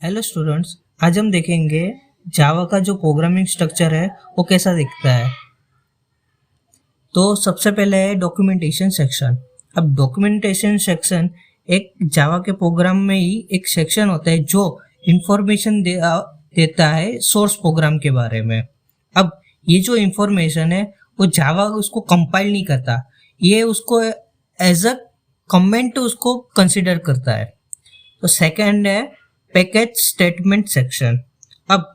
Hello students, आज हम देखेंगे जावा का जो प्रोग्रामिंग स्ट्रक्चर है वो कैसा दिखता है। तो सबसे पहले है डॉक्यूमेंटेशन सेक्शन। अब डॉक्यूमेंटेशन सेक्शन एक जावा के प्रोग्राम में ही एक सेक्शन होता है जो इंफॉर्मेशन देता है सोर्स प्रोग्राम के बारे में। अब ये जो इंफॉर्मेशन है वो जावा उसको कंपाइल नहीं करता, ये उसको एज अ कमेंट उसको कंसिडर करता है। तो सेकंड है पैकेज स्टेटमेंट सेक्शन। अब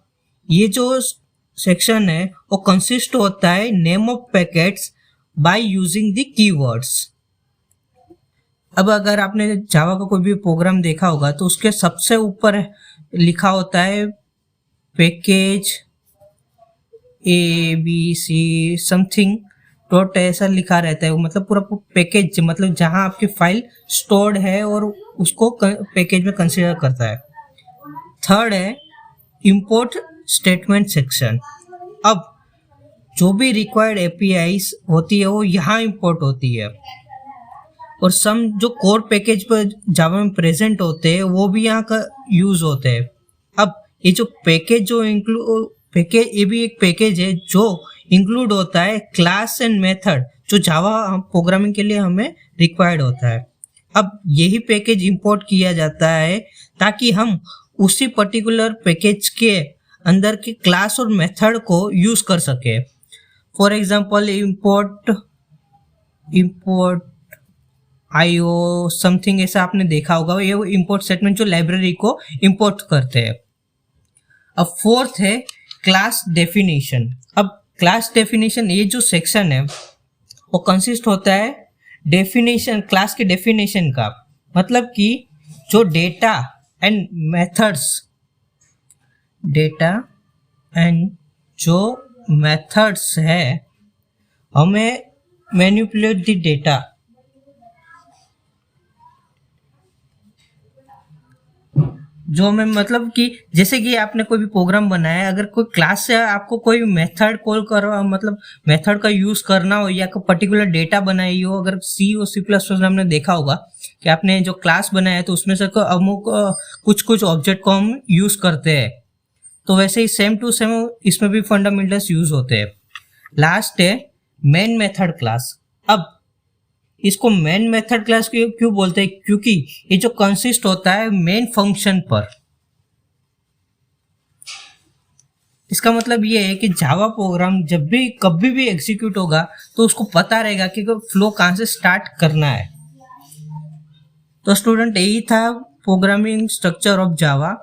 ये जो सेक्शन है वो कंसिस्ट होता है name of packets by using the keywords. अब अगर आपने जावा का कोई भी प्रोग्राम देखा होगा तो उसके सबसे ऊपर लिखा होता है पैकेज ABC समथिंग डॉट ऐसा लिखा रहता है। वो मतलब पूरा पैकेज, मतलब जहां आपकी फाइल स्टोर्ड है और उसको पैकेज में कंसीडर करता है। थर्ड है इंपोर्ट स्टेटमेंट सेक्शन। अब जो भी रिक्वायर्ड एपीआईज होती है वो यहाँ इंपोर्ट होती है और सम जो कोर पैकेज पर जावा में प्रेजेंट होते हैं वो भी यहाँ का यूज होते हैं। अब ये जो पैकेज जो पैकेज, ये भी एक पैकेज है जो इंक्लूड होता है क्लास एंड मेथड जो जावा प्रोग्रामिंग के लिए हमें रिक्वायर्ड होता है। अब यही पैकेज इंपोर्ट किया जाता है ताकि हम उसी पर्टिकुलर पैकेज के अंदर के क्लास और मेथड को यूज कर सके। For example import IO something ऐसा आपने देखा होगा, ये इंपोर्ट स्टेटमेंट जो लाइब्रेरी को इंपोर्ट करते हैं। अब फोर्थ है क्लास डेफिनेशन। अब क्लास डेफिनेशन ये जो सेक्शन है वो कंसिस्ट होता है डेफिनेशन, क्लास के डेफिनेशन का। मतलब कि जो डेटा एंड जो मेथड्स है हमें मैनिपुलेट द डेटा, जो हमें मतलब कि जैसे कि आपने कोई भी प्रोग्राम बनाया है, अगर कोई क्लास से आपको कोई मेथड कॉल करो, मतलब मेथड का यूज करना हो या कोई पर्टिकुलर डेटा बनाई हो, अगर C++ में हमने देखा होगा कि आपने जो क्लास बनाया है तो उसमें से अमुक कुछ ऑब्जेक्ट को हम यूज करते हैं, तो वैसे ही सेम टू सेम इसमें भी फंडामेंटल्स यूज होते हैं। लास्ट है मेन मेथड क्लास। अब इसको मेन मेथड क्लास क्यों बोलते हैं? क्योंकि ये जो कंसिस्ट होता है मेन फंक्शन पर। इसका मतलब ये है कि जावा प्रोग्राम जब भी कभी भी एग्जीक्यूट होगा तो उसको पता रहेगा कि फ्लो कहां से स्टार्ट करना है। तो स्टूडेंट, यही था प्रोग्रामिंग स्ट्रक्चर ऑफ जावा।